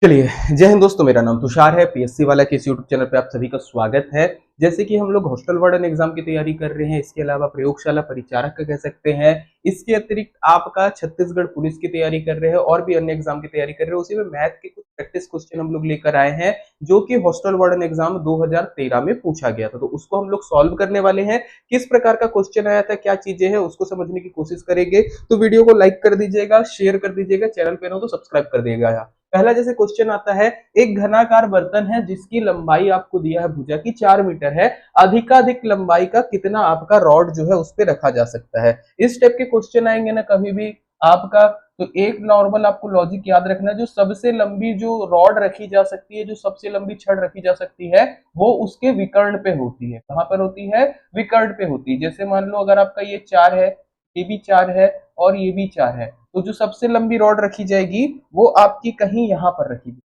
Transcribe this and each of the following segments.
चलिए, जय हिंद दोस्तों। मेरा नाम तुषार है। पीएससी वाला के इस यूट्यूब चैनल पे आप सभी का स्वागत है। जैसे कि हम लोग हॉस्टल वार्डन एग्जाम की तैयारी कर रहे हैं, इसके अलावा प्रयोगशाला परिचारक का कह सकते हैं, इसके अतिरिक्त आपका छत्तीसगढ़ पुलिस की तैयारी कर रहे हैं और भी अन्य एग्जाम की तैयारी कर रहे हैं। उसी में मैथ के कुछ प्रैक्टिस क्वेश्चन हम लोग लेकर आए हैं जो कि हॉस्टल वार्डन एग्जाम 2013 में पूछा गया था, तो उसको हम लोग सॉल्व करने वाले हैं। किस प्रकार का क्वेश्चन आया था, क्या चीजें हैं, उसको समझने की कोशिश करेंगे। तो वीडियो को लाइक कर दीजिएगा, शेयर कर दीजिएगा, चैनल पे हो तो सब्सक्राइब कर दिएगा। पहला जैसे क्वेश्चन आता है, एक घनाकार बर्तन है जिसकी लंबाई आपको दिया है भुजा की 4 मीटर है, अधिकाधिक लंबाई का कितना आपका रॉड जो है उस पे रखा जा सकता है। इस टाइप के क्वेश्चन आएंगे ना कभी भी आपका, तो एक नॉर्मल आपको लॉजिक याद रखना है, जो सबसे लंबी जो रॉड रखी जा सकती है, जो सबसे लंबी छड़ रखी जा सकती है, वो उसके विकर्ण पे होती है। कहां पर होती है? विकर्ण पे होती है। जैसे मान लो अगर आपका ये 4 है, ये भी 4 है और ये भी 4 है, तो जो सबसे लंबी रॉड रखी जाएगी वो आपकी कहीं यहां पर रखी जाएगी,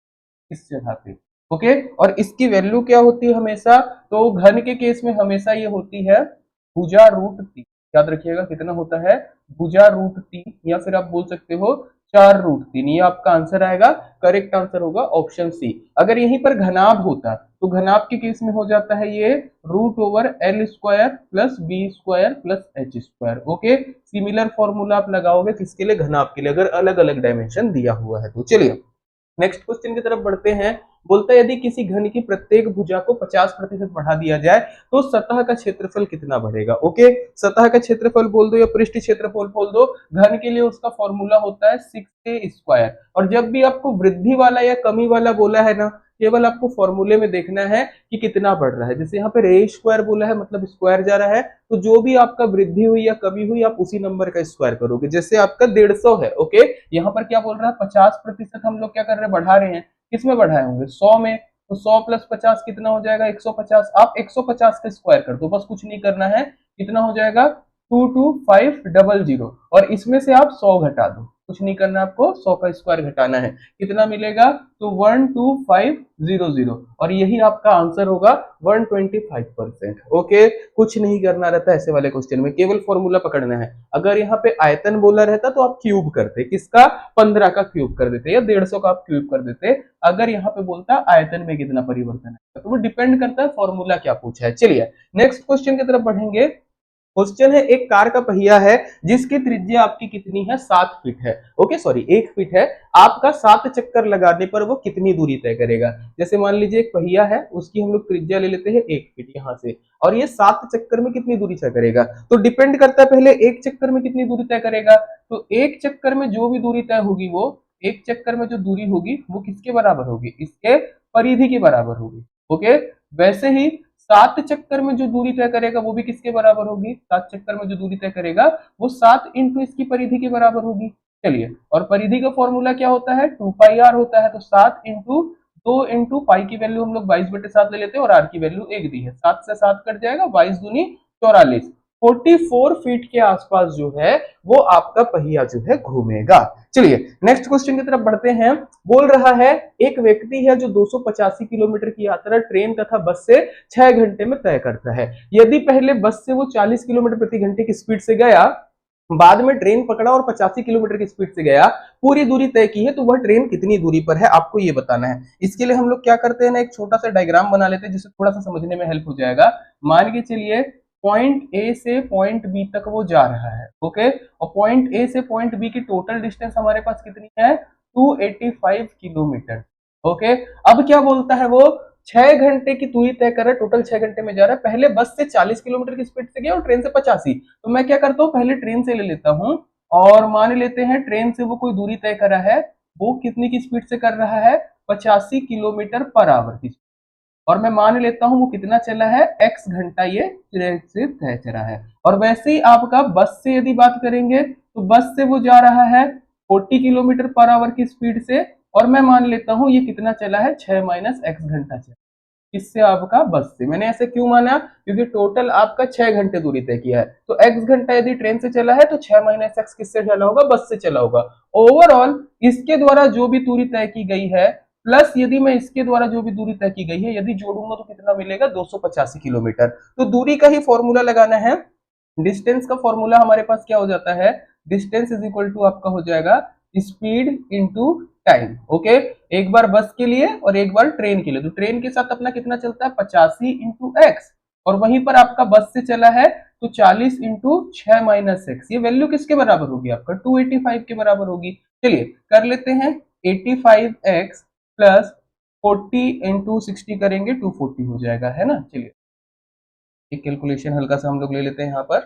इस जगह पे। ओके, और इसकी वैल्यू क्या होती है हमेशा? तो घन के केस में हमेशा ये होती है भुजा रूट 3। याद रखिएगा कितना होता है? भुजा रूट 3, या फिर आप बोल सकते हो 4 रूट 3। ये आपका आंसर आएगा। करेक्ट आंसर होगा ऑप्शन सी। अगर यहीं पर घनाभ होता तो घनाभ के केस में हो जाता है ये root over L square plus B square plus H square. Okay, similar formula आप लगाओगे किसके लिए? घनाभ के लिए, अगर अलग अलग डायमेंशन दिया हुआ है तो। चलिए नेक्स्ट क्वेश्चन की तरफ बढ़ते हैं। बोलता है यदि किसी घन की प्रत्येक भुजा को 50% बढ़ा दिया जाए तो सतह का क्षेत्रफल कितना बढ़ेगा? ओके, सतह का क्षेत्रफल बोल दो या पृष्ठ क्षेत्रफल बोल दो, घन के लिए उसका फॉर्मूला होता है 6a स्क्वायर। और जब भी आपको वृद्धि वाला या कमी वाला बोला है ना, केवल आपको फॉर्मूले में देखना है कि कितना बढ़ रहा है। जैसे यहाँ पे ए स्क्वायर बोला है, मतलब स्क्वायर जा रहा है, तो जो भी आपका वृद्धि हुई या कमी हुई आप उसी नंबर का स्क्वायर करोगे। जैसे आपका 150 है, ओके, यहाँ पर क्या बोल रहा है? 50% हम लोग क्या कर रहे हैं? बढ़ा रहे हैं। किसमें बढ़ाए होंगे? 100 में। तो 100 प्लस 50 कितना हो जाएगा? 150। आप 150 का स्क्वायर कर दो, बस कुछ नहीं करना है। कितना हो जाएगा? 22500। और इसमें से आप 100 घटा दो, कुछ नहीं करना आपको, 100 का स्क्वायर घटाना है। कितना मिलेगा? तो 12500, और यही आपका आंसर होगा 125%। ओके, कुछ नहीं करना रहता ऐसे वाले क्वेश्चन में, केवल फॉर्मूला पकड़ना है। अगर यहाँ पे आयतन बोला रहता तो आप क्यूब करते, किसका? 15 का क्यूब कर देते, या 150 का आप क्यूब कर देते। अगर यहाँ पे बोलता आयतन में कितना परिवर्तन है, तो वो डिपेंड करता है फॉर्मूला क्या पूछा है। चलिए नेक्स्ट क्वेश्चन की तरफ बढ़ेंगे। क्वेश्चन है, एक कार का पहिया है जिसकी त्रिज्या आपकी कितनी है? 7 फीट है। ओके सॉरी 1 फीट है। आपका 7 चक्कर लगाने पर वो कितनी दूरी तय करेगा? जैसे मान लीजिए एक पहिया है, उसकी हम लोग त्रिज्या ले लेते हैं 1 फीट यहाँ से, और ये 7 चक्कर में कितनी दूरी तय करेगा? तो डिपेंड करता है पहले एक चक्कर में कितनी दूरी तय करेगा। तो एक चक्कर में जो भी दूरी तय होगी, वो एक चक्कर में जो दूरी होगी वो किसके बराबर होगी? इसके परिधि के बराबर होगी। ओके, वैसे ही 7 चक्कर में जो दूरी तय करेगा वो भी किसके बराबर होगी? 7 चक्कर में जो दूरी तय करेगा वो 7 इंटू इसकी परिधि के बराबर होगी। चलिए, और परिधि का फॉर्मूला क्या होता है? 2 पाई आर होता है। तो 7 इंटू 2 इंटू पाई की वैल्यू हम लोग 22/7 ले लेते हैं, और आर की वैल्यू 1 दी है। 7 से 7 कट जाएगा, 22 दूनी 44। 44 फीट के आसपास जो है वो आपका पहिया जो है घूमेगा। चलिए नेक्स्ट क्वेश्चन की तरफ बढ़ते हैं। बोल रहा है एक व्यक्ति है जो 285 किलोमीटर की यात्रा ट्रेन तथा बस से 6 घंटे में तय करता है। यदि पहले बस से वो 40 किलोमीटर प्रति घंटे की स्पीड से गया, बाद में ट्रेन पकड़ा और 85 किलोमीटर की स्पीड से गया, पूरी दूरी तय की है, तो वह ट्रेन कितनी दूरी पर है आपको ये बताना है। इसके लिए हम लोग क्या करते हैं ना, एक छोटा सा डायग्राम बना लेते हैं जिससे थोड़ा सा समझने में हेल्प हो जाएगा। मान के चलिए पॉइंट ए से पॉइंट बी तक वो जा रहा है। ओके, और पॉइंट ए से पॉइंट बी की टोटल डिस्टेंस हमारे पास कितनी है? 285 किलोमीटर। ओके, अब क्या बोलता है वो? 6 घंटे की दूरी तय कर रहा है, टोटल 6 घंटे में जा रहा है। पहले बस से 40 किलोमीटर की स्पीड से गया और ट्रेन से 85। तो मैं क्या करता हूँ, पहले ट्रेन से ले लेता हूँ, और मान लेते हैं ट्रेन से वो कोई दूरी तय कर रहा है, वो कितनी की स्पीड से कर रहा है? 85 किलोमीटर पर आवर की। और मैं मान लेता हूं वो कितना चला है? x घंटा ये ट्रेन से तय चला है। और वैसे ही आपका बस से यदि बात करेंगे, तो बस से वो जा रहा है 40 किलोमीटर पर आवर की स्पीड से, और मैं मान लेता हूं ये कितना चला है? 6 माइनस x घंटा चला। किससे? आपका बस से। मैंने ऐसे क्यों माना? क्योंकि टोटल आपका 6 घंटे दूरी तय किया है, तो x घंटा यदि ट्रेन से चला है तो 6 माइनस x किससे चला होगा? बस से चला होगा। ओवरऑल इसके द्वारा जो भी दूरी तय की गई है, प्लस यदि मैं इसके द्वारा जो भी दूरी तय की गई है यदि जोड़ूंगा तो कितना मिलेगा? 285 किलोमीटर। तो दूरी का ही फॉर्मूला लगाना है। डिस्टेंस का फॉर्मूला हमारे पास क्या हो जाता है? डिस्टेंस इज इक्वल टू आपका हो जाएगा स्पीड इंटू टाइम। ओके, एक बार बस के लिए और एक बार ट्रेन के लिए। तो ट्रेन के साथ अपना कितना चलता है 85 इंटू एक्स, और वहीं पर आपका बस से चला है तो 40 इंटू 6 माइनस एक्स। ये वैल्यू किसके बराबर होगी आपका 285 के बराबर होगी। चलिए कर लेते हैं, 85x प्लस 40 इंटू 60 करेंगे 240 हो जाएगा, है ना। चलिए एक कैलकुलेशन हल्का सा हम लोग ले लेते हैं यहाँ पर।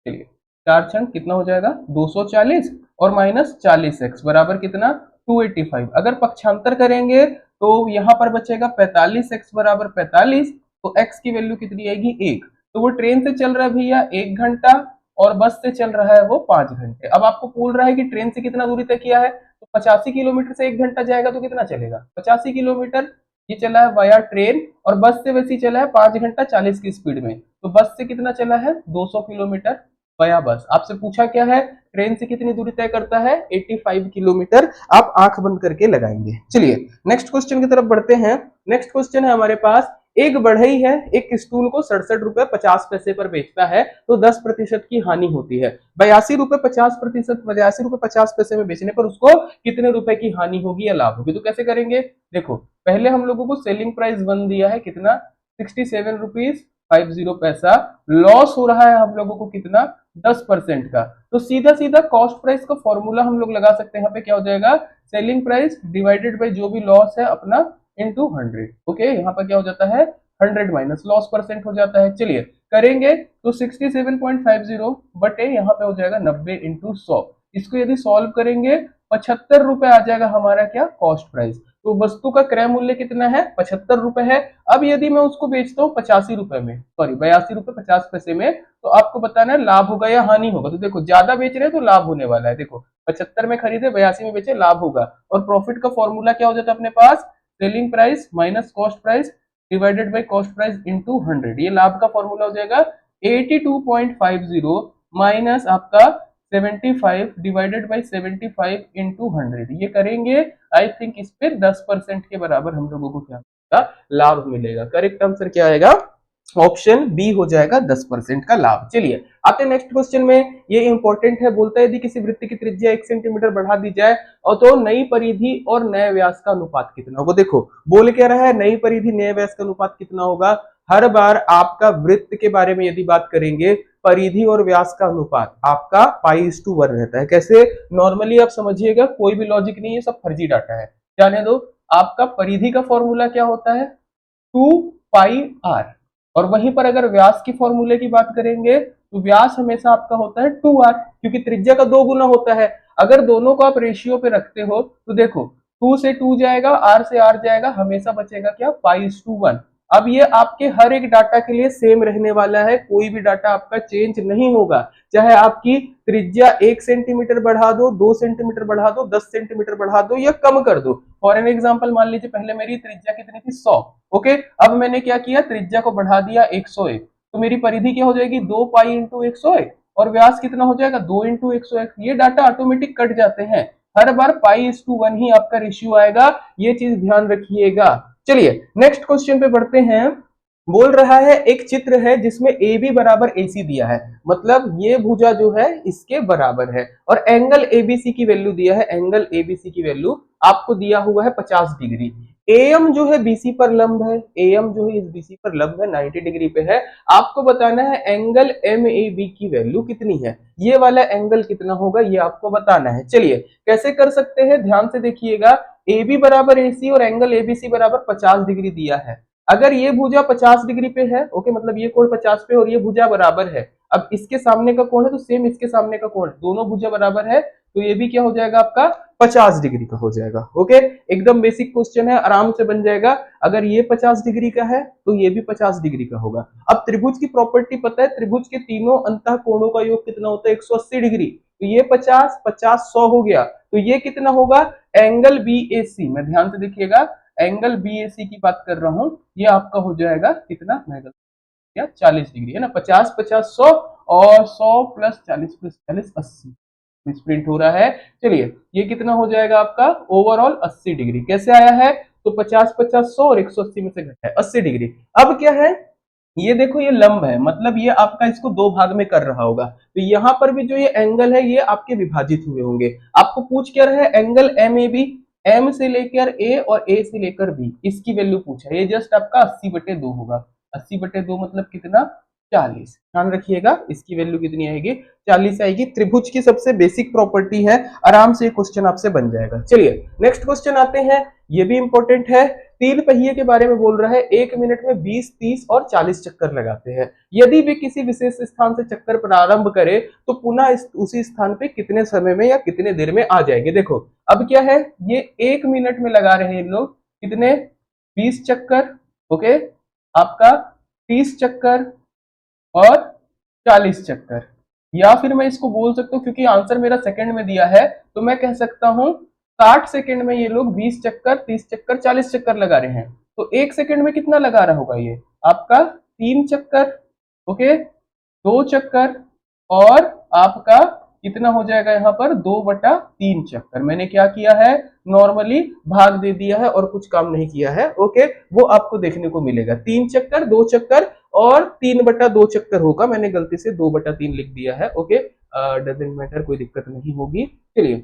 चलिए 4 छंग कितना हो जाएगा 240 और माइनस 40x बराबर कितना 285। अगर पक्षांतर करेंगे तो यहाँ पर बचेगा 45x बराबर 45, तो x की वैल्यू कितनी आएगी 1। तो वो ट्रेन से चल रहा है भैया 1 घंटा और बस से चल रहा है वो 5 घंटे। अब आपको बोल रहा है कि ट्रेन से कितना दूरी तय किया है, तो 85 किलोमीटर से 1 घंटा जाएगा तो कितना चलेगा 85 किलोमीटर। ये चला है वाया ट्रेन, और बस से वैसे ही चला है 5 घंटा 40 की स्पीड में। तो बस से कितना चला है 200 किलोमीटर वाया बस। आपसे पूछा क्या है ट्रेन से कितनी दूरी तय करता है 85 किलोमीटर। आप आंख बंद करके लगाएंगे। चलिए नेक्स्ट क्वेश्चन की तरफ बढ़ते हैं। नेक्स्ट क्वेश्चन है हमारे पास, एक बढ़ई है एक स्टूल को 67 रुपए 50 पैसे पर बेचता है तो 10% की हानि होती है। 82 रुपए 50%, 82 रुपए 50 पैसे में बेचने पर उसको कितने रुपए की हानि होगी या लाभ होगी। तो कैसे करेंगे, देखो पहले हम लोगों को सेलिंग प्राइस वन दिया है कितना 67 रुपीज 50 पैसा, लॉस हो रहा है हम लोगों को कितना 10% का। तो सीधा सीधा कॉस्ट प्राइस का फॉर्मूला हम लोग लगा सकते हैं। यहाँ पे क्या हो जाएगा सेलिंग प्राइस डिवाइडेड बाय जो भी लॉस है अपना इंटू 100। ओके, यहाँ पर क्या हो जाता है 100 माइनस लॉस परसेंट हो जाता है। चलिए करेंगे तो 67.50 बटे यहाँ पे हो जाएगा 90 इंटू 100। इसको यदि सॉल्व करेंगे 75 रुपए आ जाएगा हमारा क्या कॉस्ट प्राइस। तो वस्तु का क्रय मूल्य कितना है 75 रुपए है। अब यदि मैं उसको बेचता हूँ 85 रुपए में, सॉरी 82 रुपए 50 पैसे में, तो आपको बताना है लाभ होगा या हानि होगा। तो देखो ज्यादा बेच रहे हैं तो लाभ होने वाला है। देखो 75 में खरीदे 82 में बेचे लाभ होगा। और प्रॉफिट का फॉर्मूला क्या हो जाता है अपने पास selling price minus cost price divided by cost price into 100। ये लाभ का फॉर्मूला हो जाएगा 82.50 माइनस आपका 75 डिवाइडेड बाय 75 इंटू 100। ये करेंगे आई थिंक इस पे 10% के बराबर हम लोगों को क्या मिलेगा लाभ मिलेगा। करेक्ट आंसर क्या आएगा ऑप्शन बी हो जाएगा 10% का लाभ। चलिए आते हैं नेक्स्ट क्वेश्चन में। ये इंपॉर्टेंट है, बोलता है यदि किसी वृत्त की त्रिज्या 1 सेंटीमीटर बढ़ा दी जाए और तो नई परिधि और नए व्यास का अनुपात कितना होगा। देखो बोल क्या रहा है नई परिधि नए व्यास का अनुपात कितना होगा। हर बार आपका वृत्त के बारे में यदि बात करेंगे परिधि और व्यास का अनुपात आपका π/1 रहता है। कैसे नॉर्मली आप समझिएगा, कोई भी लॉजिक नहीं है, सब फर्जी डाटा है, जाने दो। आपका परिधि का फॉर्मूला क्या होता है 2πr, और वहीं पर अगर व्यास की फॉर्मूले की बात करेंगे तो व्यास हमेशा आपका होता है 2r, क्योंकि त्रिज्या का 2 गुना होता है। अगर दोनों को आप रेशियो पे रखते हो तो देखो 2 से 2 जाएगा, r से r जाएगा, हमेशा बचेगा क्या π/1। अब ये आपके हर एक डाटा के लिए सेम रहने वाला है, कोई भी डाटा आपका चेंज नहीं होगा। चाहे आपकी त्रिज्या 1 सेंटीमीटर बढ़ा दो, 2 सेंटीमीटर बढ़ा दो, 10 सेंटीमीटर बढ़ा दो या कम कर दो। फॉर एन एग्जांपल मान लीजिए पहले मेरी त्रिज्या कितनी थी 100, ओके, अब मैंने क्या किया त्रिज्या को बढ़ा दिया 101, तो मेरी परिधि क्या हो जाएगी 2 पाई इंटू 101, और व्यास कितना हो जाएगा 2 इंटू 101। ये डाटा ऑटोमेटिक कट जाते हैं, हर बार π/1 ही आपका रेशियो आएगा, ये चीज ध्यान रखिएगा। चलिए नेक्स्ट क्वेश्चन पे बढ़ते हैं। बोल रहा है एक चित्र है जिसमें ए बी बराबर ए सी दिया है, मतलब ये भुजा जो है इसके बराबर है, और एंगल एबीसी की वैल्यू दिया है, एंगल एबीसी की वैल्यू आपको दिया हुआ है 50 डिग्री। एएम जो है बीसी पर लंब है, एएम जो है इस बीसी पर लंब है 90 डिग्री पे है। आपको बताना है एंगल एम ए बी की वैल्यू कितनी है, ये वाला एंगल कितना होगा ये आपको बताना है। चलिए कैसे कर सकते हैं ध्यान से देखिएगा, ए बी बराबर ए सी और एंगल एबीसी बराबर 50 डिग्री दिया है। अगर ये भुजा 50 डिग्री पे है, ओके, मतलब ये कोण 50 पे और ये भुजा बराबर है, अब इसके सामने का कोण है तो सेम इसके सामने का कोण, दोनों भुजा बराबर है, तो ये भी क्या हो जाएगा आपका 50 डिग्री का हो जाएगा। ओके, एकदम बेसिक क्वेश्चन है, आराम से बन जाएगा। अगर ये 50 डिग्री का है तो ये भी 50 डिग्री का होगा। अब त्रिभुज की प्रॉपर्टी पता है, त्रिभुज के तीनों अंतः कोणों का योग कितना होता है 180 डिग्री, तो ये 50 50 100 हो गया, तो ये कितना होगा एंगल बीएसी, मैं ध्यान से देखिएगा एंगल बीएसी की बात कर रहा हूं, ये आपका हो जाएगा कितना या 40 डिग्री है ना, 50 50 100 और 100 प्लस 40 प्लस 40 80 प्रिंट हो रहा है। चलिए ये कितना हो जाएगा आपका ओवरऑल 80 डिग्री। कैसे आया है तो 50 50 100 और 180 में से घटा है 80 डिग्री। अब क्या है ये देखो ये लंब है, मतलब ये आपका इसको दो भाग में कर रहा होगा, तो यहाँ पर भी जो ये एंगल है ये आपके विभाजित हुए होंगे। आपको पूछ क्या रहा है, angle M A B, M से लेकर ए और ए से लेकर बी, इसकी वैल्यू पूछा है। ये जस्ट आपका 80/2 होगा। 80/2 मतलब कितना, 40। ध्यान रखिएगा इसकी वैल्यू कितनी आएगी, 40 आएगी। त्रिभुज की सबसे बेसिक प्रॉपर्टी है, आराम से क्वेश्चन आपसे बन जाएगा। चलिए नेक्स्ट क्वेश्चन आते हैं, ये भी इंपॉर्टेंट है। तीन पहिए के बारे में बोल रहा है, 1 मिनट में 20, 30 और 40 चक्कर लगाते हैं। यदि वे किसी विशेष स्थान से चक्कर प्रारंभ करे तो पुनः उसी स्थान पे कितने समय में या कितने देर में आ जाएंगे। देखो अब क्या है, ये 1 मिनट में लगा रहे हैं इन लोग, कितने, 20 चक्कर, ओके, आपका 30 चक्कर और 40 चक्कर। या फिर मैं इसको बोल सकता हूँ, क्योंकि आंसर मेरा सेकंड में दिया है, तो मैं कह सकता हूँ 60 सेकंड में ये लोग 20 चक्कर, 30 चक्कर, 40 चक्कर लगा रहे हैं। तो 1 सेकंड में कितना लगा रहा होगा ये आपका, 3 चक्कर, ओके, 2 चक्कर, और आपका कितना हो जाएगा यहाँ पर, 2/3 चक्कर। मैंने क्या किया है, नॉर्मली भाग दे दिया है और कुछ काम नहीं किया है, ओके। वो आपको देखने को मिलेगा, 3 चक्कर, 2 चक्कर और 3/2 चक्कर होगा। मैंने गलती से 2/3 लिख दिया है, ओके, डजेंट मैटर, कोई दिक्कत नहीं होगी। चलिए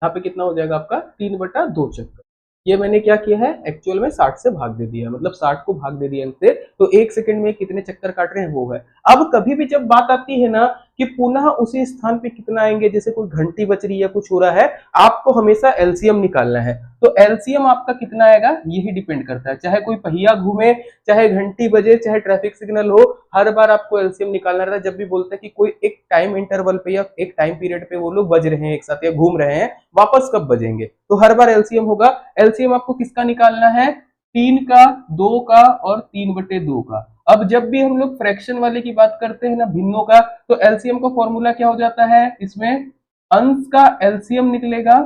यहाँ पे कितना हो जाएगा आपका, 3/2 चक्कर। ये मैंने क्या किया है, एक्चुअल में 60 से भाग दे दिया, मतलब 60 को भाग दे दिया इनसे, तो 1 सेकंड में कितने चक्कर काट रहे हैं वो है। अब कभी भी जब बात आती है ना कि पुनः उसी स्थान पे कितना आएंगे, जैसे कोई घंटी बज रही है, कुछ हो रहा है, आपको हमेशा एलसीएम निकालना है। तो एलसीएम आपका कितना आएगा, यही डिपेंड करता है। चाहे कोई पहिया घूमे, चाहे घंटी बजे, चाहे ट्रैफिक सिग्नल हो, हर बार आपको एलसीएम निकालना रहता है। जब भी बोलते हैं कि कोई एक टाइम इंटरवल पे या एक टाइम पीरियड पे वो लोग बज रहे हैं एक साथ या घूम रहे हैं, वापस कब बजेंगे, तो हर बार एलसीएम होगा। एलसीएम आपको किसका निकालना है, 3 का, 2 का और 3/2 का। अब जब भी हम लोग फ्रैक्शन वाले की बात करते हैं ना, भिन्नों का, तो एलसीएम का फॉर्मूला क्या हो जाता है, इसमें अंश का एलसीएम निकलेगा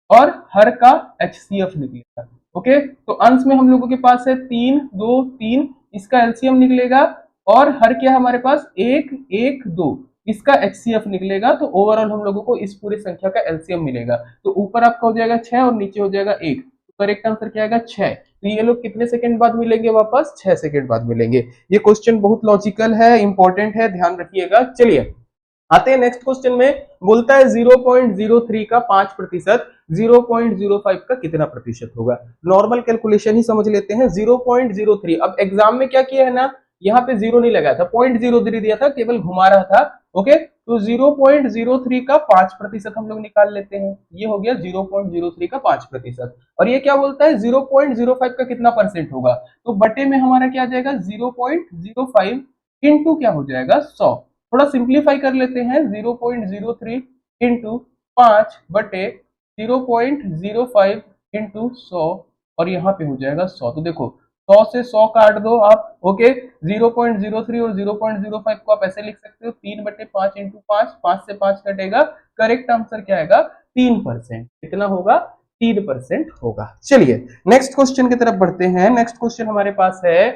और हर का एचसीएफ निकलेगा, ओके। तो अंश में हम लोगों के पास है 3, 2, 3, इसका एलसीएम निकलेगा, और हर क्या है हमारे पास, 1, 1, 2, इसका एचसीएफ निकलेगा। तो ओवरऑल हम लोगों को इस पूरी संख्या का एलसीएम मिलेगा। तो ऊपर आपका हो जाएगा 6 और नीचे हो जाएगा 1। तो करेक्ट आंसर क्या आएगा, 6। तो ये लोग कितने सेकंड बाद मिलेंगे वापस, 6 सेकंड बाद मिलेंगे। ये क्वेश्चन बहुत लॉजिकल है, इंपॉर्टेंट है, ध्यान रखिएगा। चलिए आते हैं नेक्स्ट क्वेश्चन में। बोलता है 0.03 का 5%, 0.05 का कितना प्रतिशत होगा। नॉर्मल कैलकुलेशन ही समझ लेते हैं। 0.03, अब एग्जाम में क्या किया है ना, यहाँ पे जीरो नहीं लगाया था, 0.03 दिया था, केवल घुमा रहा था, ओके। तो 0.03 का 5% हम लोग निकाल लेते हैं। ये हो गया 0.03 का 5%। और ये क्या बोलता है, 0.05 का कितना परसेंट होगा, तो बटे में हमारा क्या आ जाएगा, 0.05 इंटू क्या हो जाएगा, 100। थोड़ा सिंप्लीफाई कर लेते हैं, 0.03 इंटू 5 बटे 0.05 इंटू 100, और यहाँ पे हो जाएगा 100। तो देखो 100 से 100 काट दो आप, ओके। 0.03 और 0.05 को आप ऐसे लिख सकते हो, 3/5 इंटू 5, 5 से 5 कटेगा। करेक्ट आंसर क्या आएगा, 3%। कितना होगा, 3% होगा। चलिए नेक्स्ट क्वेश्चन की तरफ बढ़ते हैं। नेक्स्ट क्वेश्चन हमारे पास है,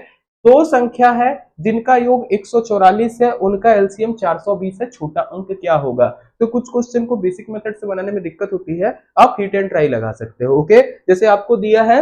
दो संख्या है जिनका योग 144 है, उनका एलसीएम 420 है, छोटा अंक क्या होगा। तो कुछ क्वेश्चन को बेसिक मेथड से बनाने में दिक्कत होती है, आप हिट एंड ट्राई लगा सकते हो, ओके। जैसे आपको दिया है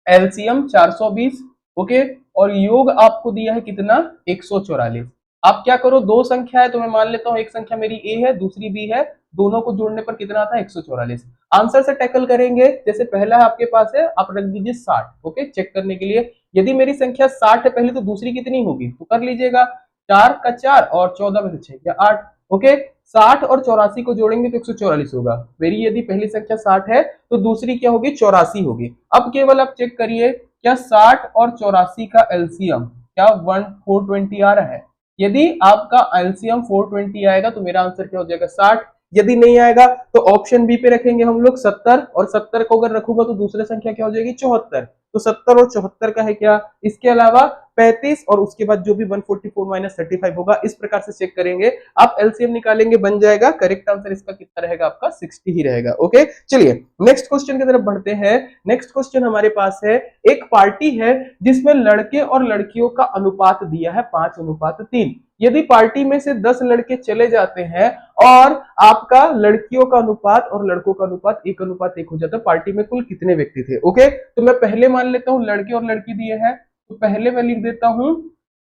एलसीएम 420, ओके, और योग आपको दिया है कितना, 144। आप क्या करो, दो संख्या है तो मैं मान लेता हूं एक संख्या मेरी ए है, दूसरी बी है, दोनों को जोड़ने पर कितना आता है, 144। आंसर से टैकल करेंगे। जैसे पहला आपके पास है, आप रख दीजिए 60, ओके, चेक करने के लिए। यदि मेरी संख्या 60 है पहले, तो दूसरी कितनी होगी, तो कर लीजिएगा, 4 का 4 और 14 में से 6 या 8, ओके। 60 और 84 को जोड़ेंगे तो 144 होगा। मेरी यदि पहली संख्या 60 है तो दूसरी क्या होगी, 84 होगी। अब केवल आप चेक करिए, क्या 60 और 84 का एलसीएम क्या 420 आ रहा है। यदि आपका एलसीएम 420 आएगा तो मेरा आंसर क्या हो जाएगा, 60। यदि नहीं आएगा तो ऑप्शन बी पे रखेंगे हम लोग 70, और 70 को अगर रखूंगा तो दूसरी संख्या क्या हो जाएगी, 74। तो 70 और 74 का है क्या, इसके अलावा 35, और उसके बाद जो भी 144 माइनस 35 होगा, इस प्रकार से चेक करेंगे। आप एलसीएम निकालेंगे, बन जाएगा। करेक्ट आंसर इसका कितना रहेगा, आपका 60 ही रहेगा, ओके। चलिए नेक्स्ट क्वेश्चन की तरफ बढ़ते हैं। नेक्स्ट क्वेश्चन हमारे पास है, एक पार्टी है जिसमें लड़के और लड़कियों का अनुपात दिया है 5:3। यदि पार्टी में से 10 लड़के चले जाते हैं और आपका लड़कियों का अनुपात और लड़कों का अनुपात 1:1 हो जाता है, पार्टी में कुल कितने व्यक्ति थे, ओके। तो मैं पहले मान लेता हूं लड़के और लड़की दिए हैं, तो पहले मैं लिख देता हूं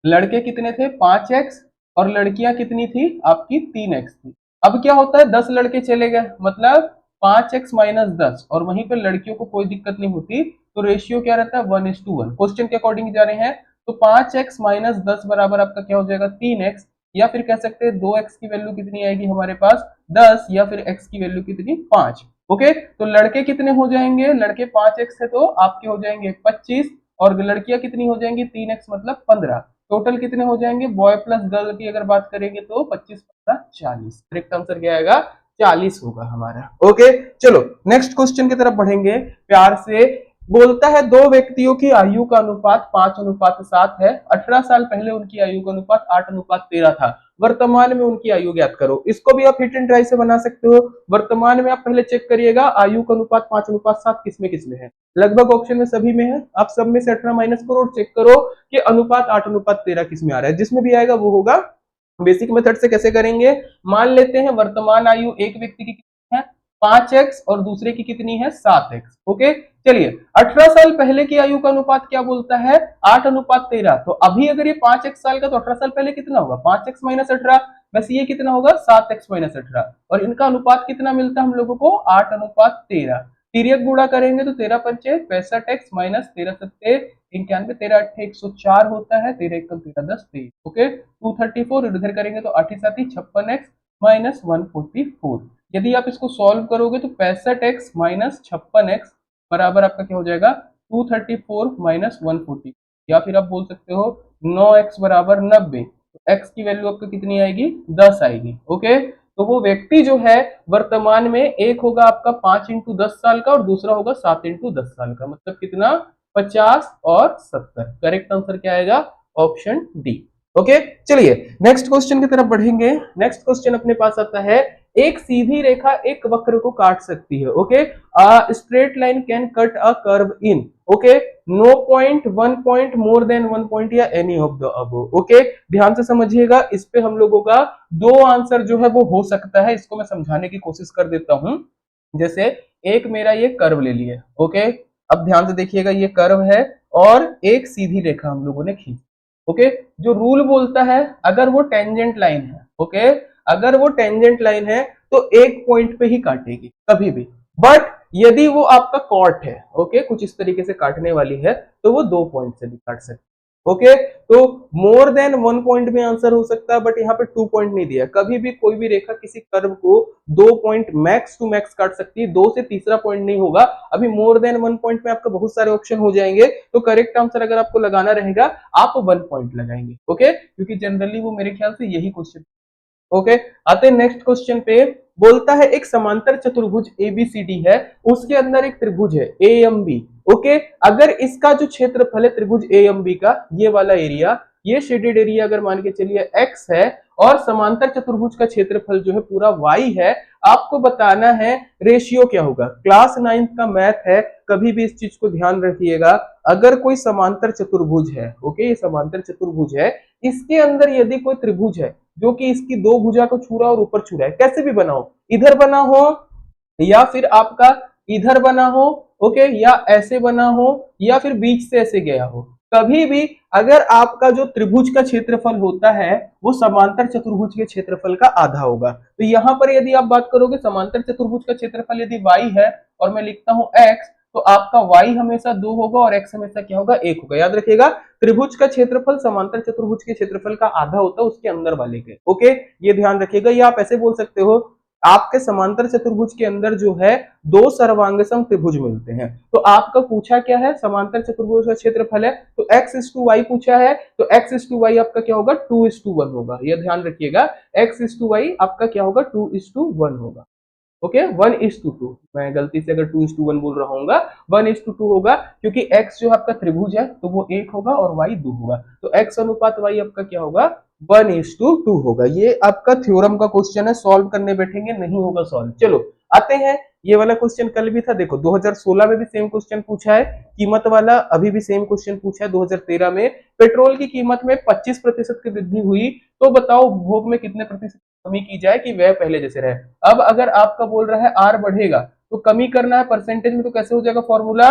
लड़के कितने थे 5x और लड़कियां कितनी थी आपकी 3x थी। अब क्या होता है 10 लड़के चले गए मतलब 5x माइनस 10 और वहीं पर लड़कियों को कोई दिक्कत नहीं होती तो रेशियो क्या रहता है 1:1। क्वेश्चन के अकॉर्डिंग जा रहे हैं तो 5x माइनस 10 बराबर आपका क्या हो जाएगा 3x, या फिर कह सकते हैं 2x की वैल्यू कितनी आएगी हमारे पास 10, या फिर x की वैल्यू कितनी 5। ओके, तो लड़के कितने हो जाएंगे, लड़के 5x है तो आपके हो जाएंगे 25 और लड़कियां कितनी हो जाएंगी 3x मतलब 15। टोटल कितने हो जाएंगे बॉय प्लस गर्ल की अगर बात करेंगे तो 25 15 40। करेक्ट आंसर क्या आएगा 40 होगा हमारा। ओके, चलो नेक्स्ट क्वेश्चन की तरफ बढ़ेंगे प्यार से। बोलता है दो व्यक्तियों की आयु का अनुपात 5:7 है। 18 साल पहले उनकी आयु का अनुपात 8:13 था। वर्तमान में उनकी आयु ज्ञात करो। इसको भी आप हिट एंड ट्राई से बना सकते हो। वर्तमान में आप पहले चेक करिएगा आयु का अनुपात 5:7 किसमें किसमें है। लगभग ऑप्शन में सभी में है। आप सब में से 18 माइनस करो और चेक करो कि अनुपात 8:13 किसमें आ रहा है। जिसमें भी आएगा वो होगा। बेसिक मेथड से कैसे करेंगे, मान लेते हैं वर्तमान आयु एक व्यक्ति की कितनी है 5x और दूसरे की कितनी है 7x। ओके, चलिए 18 साल पहले की आयु का अनुपात क्या बोलता है 8:13। तो अभी अगर ये 5x साल का तो 18 साल पहले कितना होगा 5x माइनस 18, बस ये कितना होगा 7x माइनस 18 और इनका अनुपात कितना मिलता है हम लोगों को 8:13। तिर्यक गुणा करेंगे तो 13 पंचे 65x माइनस 13 सत्ते 91, 13 अट्ठे 104 होता है, 13 एकम 13 10 23। ओके, 234 इधर करेंगे तो 8 7 56x माइनस 144। यदि आप इसको सॉल्व करोगे तो 65x माइनस 56x बराबर आपका क्या हो जाएगा 234 माइनस 140, या फिर आप बोल सकते हो 9x बराबर 90। तो x की वैल्यू आपको कितनी आएगी 10 आएगी। ओके, तो वो व्यक्ति जो है वर्तमान में एक होगा आपका 5x10 साल का और दूसरा होगा 7x10 साल का, मतलब कितना 50 और 70। करेक्ट आंसर क्या आएगा ऑप्शन डी। ओके, चलिए नेक्स्ट क्वेश्चन की तरफ बढ़ेंगे। नेक्स्ट क्वेश्चन अपने पास आता है एक सीधी रेखा एक वक्र को काट सकती है। Okay, straight line can cut a curve in. Okay, no point, one point, more than one point या any of the above. Okay, ध्यान से समझिएगा, इस पे हम लोगों का दो आंसर जो है वो हो सकता है। इसको मैं समझाने की कोशिश कर देता हूं। जैसे एक मेरा ये कर्व ले लिया। ओके, अब ध्यान से देखिएगा ये कर्व है और एक सीधी रेखा हम लोगों ने खींची। ओके, जो रूल बोलता है अगर वो टेंजेंट लाइन है, ओके, अगर वो टेंजेंट लाइन है तो एक पॉइंट पे ही काटेगी कभी भी। बट यदि वो आपका कॉट है, ओके, कुछ इस तरीके से काटने वाली है तो वो 2 पॉइंट से भी काट सकती है। ओके, तो मोर देन 1 पॉइंट में आंसर हो सकता है, बट यहाँ पे 2 पॉइंट नहीं दिया। कभी भी कोई भी रेखा किसी कर्व को 2 पॉइंट मैक्स टू मैक्स काट सकती है, 2 से तीसरा पॉइंट नहीं होगा। अभी मोर देन 1 पॉइंट में आपका बहुत सारे ऑप्शन हो जाएंगे, तो करेक्ट आंसर अगर आपको लगाना रहेगा आप 1 पॉइंट लगाएंगे। ओके, क्योंकि जनरली वो मेरे ख्याल से यही क्वेश्चन। ओके, आते हैं नेक्स्ट क्वेश्चन पे। बोलता है एक समांतर चतुर्भुज एबीसीडी है, उसके अंदर एक त्रिभुज है ए एम बी। ओके, अगर इसका जो क्षेत्रफल है त्रिभुज ए एम बी का, ये वाला एरिया, ये शेडेड एरिया अगर मान के चलिए x है और समांतर चतुर्भुज का क्षेत्रफल जो है पूरा y है, आपको बताना है रेशियो क्या होगा। क्लास 9th का मैथ है, कभी भी इस चीज को ध्यान रखिएगा। अगर कोई समांतर चतुर्भुज है, ओके, ये समांतर चतुर्भुज है, इसके अंदर यदि कोई त्रिभुज है जो कि इसकी दो भुजा को छू रहा और ऊपर छू रहा है, कैसे भी बना हो, इधर बना हो या फिर आपका इधर बना हो, ओके, या ऐसे बना हो या फिर बीच से ऐसे गया हो, कभी भी अगर आपका जो त्रिभुज का क्षेत्रफल होता है वो समांतर चतुर्भुज के क्षेत्रफल का आधा होगा। तो यहां पर यदि आप बात करोगे समांतर चतुर्भुज का क्षेत्रफल यदि y है और मैं लिखता हूं x, तो आपका y हमेशा 2 होगा और x हमेशा क्या होगा 1 होगा। याद रखिएगा, त्रिभुज का क्षेत्रफल समांतर चतुर्भुज के क्षेत्रफल का आधा होता है उसके अंदर वाले के। ओके, ये ध्यान रखिएगा। ये आप ऐसे बोल सकते हो आपके समांतर चतुर्भुज के अंदर जो है दो सर्वांगसम त्रिभुज मिलते हैं। तो आपका पूछा क्या है, समांतर चतुर्भुज का क्षेत्रफल है, तो x:y पूछा है, तो x:y आपका क्या होगा 2:1 होगा। यह ध्यान रखिएगा, x:y आपका क्या होगा 2:1 होगा। ओके, 1:2। मैं गलती से अगर 2:1 बोल रहा हूँ 1:2 होगा, क्योंकि x जो आपका त्रिभुज है तो वो 1 होगा और y 2 होगा, तो x अनुपात y आपका क्या होगा 1:2 होगा। ये आपका थ्योरम का क्वेश्चन है, सॉल्व करने बैठेंगे नहीं होगा सॉल्व। चलो आते हैं, ये वाला क्वेश्चन कल भी था, देखो 2016 में भी सेम क्वेश्चन पूछा है कीमत वाला, अभी भी सेम क्वेश्चन पूछा है 2013 में। पेट्रोल की कीमत में 25% की वृद्धि हुई, तो बताओ उपभोग में कितने प्रतिशत कमी की जाए कि वह पहले जैसे रहे। अब अगर आपका बोल रहा है आर बढ़ेगा तो कमी करना है परसेंटेज में, तो कैसे हो जाएगा फॉर्मूला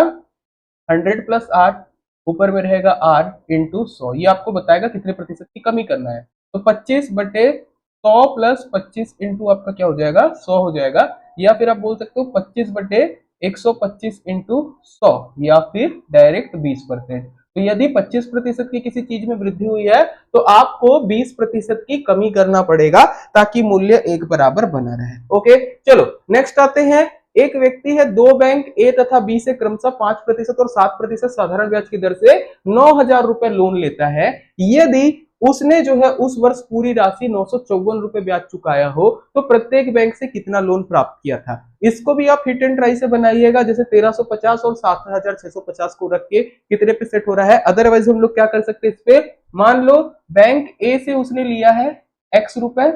100 + 8। ऊपर में रहेगा r इंटू 100, ये आपको बताएगा कितने प्रतिशत की कमी करना है। तो 25/100 प्लस 25 इंटू आपका क्या हो जाएगा 100 हो जाएगा, या फिर आप बोल सकते हो 25/125 इंटू 100, या फिर डायरेक्ट 20%। तो यदि 25% की किसी चीज में वृद्धि हुई है तो आपको 20% की कमी करना पड़ेगा ताकि मूल्य एक बराबर बना रहे। ओके, चलो नेक्स्ट आते हैं। एक व्यक्ति है, दो बैंक ए तथा बी से क्रमशः 5% और 7% साधारण ब्याज की दर से 9,000 रुपए लोन लेता है। यदि उसने जो है उस वर्ष पूरी राशि 954 रुपए ब्याज चुकाया हो तो प्रत्येक बैंक से कितना लोन प्राप्त किया था। इसको भी आप हिट एंड ट्राई से बनाइएगा, जैसे 1350 और 7,650 को रख के कितने पे सेट हो रहा है। अदरवाइज हम लोग क्या कर सकते हैं इस पे, मान लो बैंक ए से उसने लिया है x रुपए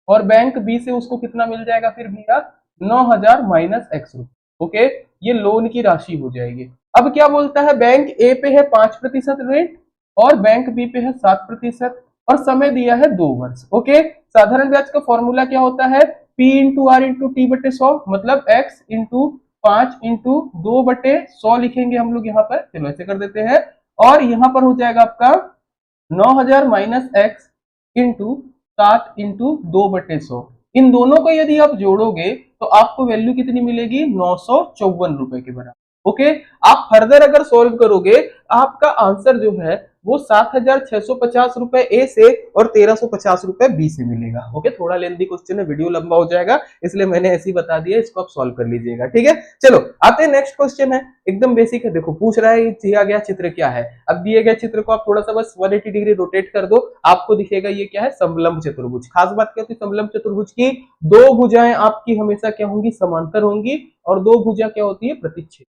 और बैंक बी से उसको कितना मिल जाएगा फिर भैया 9,000 माइनस x रुपए। ओके, ये लोन की राशि हो जाएगी। अब क्या बोलता है, बैंक ए पे है 5% रेट और बैंक बी पे है 7% और समय दिया है 2 वर्ष। ओके, साधारण ब्याज का फॉर्मूला क्या होता है, P into R into T बटे 100, मतलब x इंटू 5 इंटू 2/100 लिखेंगे हम लोग यहाँ पर। चलो ऐसे कर देते हैं, और यहाँ पर हो जाएगा आपका 9,000 माइनस एक्स इंटू 7 इंटू 2/100। इन दोनों को यदि आप जोड़ोगे तो आपको वैल्यू कितनी मिलेगी 954 रुपए के बराबर। ओके, आप फर्दर अगर सोल्व करोगे आपका आंसर जो है वो 7,650 रुपए ए से और 1,350 रुपए बी से मिलेगा। ओके, थोड़ा लेंथी क्वेश्चन है, वीडियो लंबा हो जाएगा इसलिए मैंने ऐसे ही बता दिया, इसको आप सॉल्व कर लीजिएगा। ठीक है, चलो आते हैं नेक्स्ट क्वेश्चन है, एकदम बेसिक है। देखो पूछ रहा है दिया गया चित्र क्या है। अब दिए गए चित्र को आप थोड़ा सा बस 180 डिग्री रोटेट कर दो, आपको दिखेगा ये क्या है, समलंब चतुर्भुज। खास बात क्या होती है समलंब चतुर्भुज की, दो भुजाएं आपकी हमेशा क्या होंगी, समांतर होंगी, और दो भुजा क्या होती है, प्रतिच्छेद।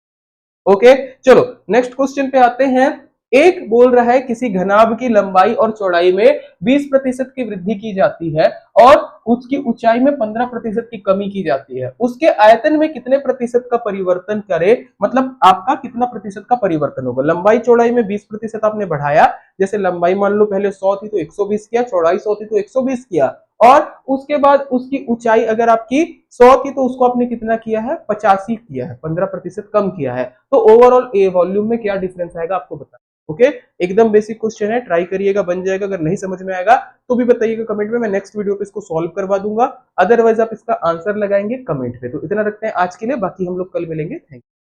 ओके, चलो नेक्स्ट क्वेश्चन पे आते हैं। एक बोल रहा है किसी घनाभ की लंबाई और चौड़ाई में 20% की वृद्धि की जाती है और उसकी ऊंचाई में 15% की कमी की जाती है, उसके आयतन में कितने प्रतिशत का परिवर्तन करे, मतलब आपका कितना प्रतिशत का परिवर्तन होगा। लंबाई चौड़ाई में 20% आपने बढ़ाया, जैसे लंबाई मान लो पहले 100 थी तो 120 किया, चौड़ाई 100 थी तो 120 किया, और उसके बाद उसकी ऊंचाई अगर आपकी 100 थी तो उसको आपने कितना किया है, 85 किया है, 15% कम किया है। तो ओवरऑल ए वॉल्यूम में क्या डिफरेंस आएगा आपको बता। ओके, एकदम बेसिक क्वेश्चन है, ट्राई करिएगा, बन जाएगा। अगर नहीं समझ में आएगा तो भी बताइएगा कमेंट में, मैं नेक्स्ट वीडियो पे इसको सॉल्व करवा दूंगा। अदरवाइज आप इसका आंसर लगाएंगे कमेंट पे। तो इतना रखते हैं आज के लिए, बाकी हम लोग कल मिलेंगे। Thank you.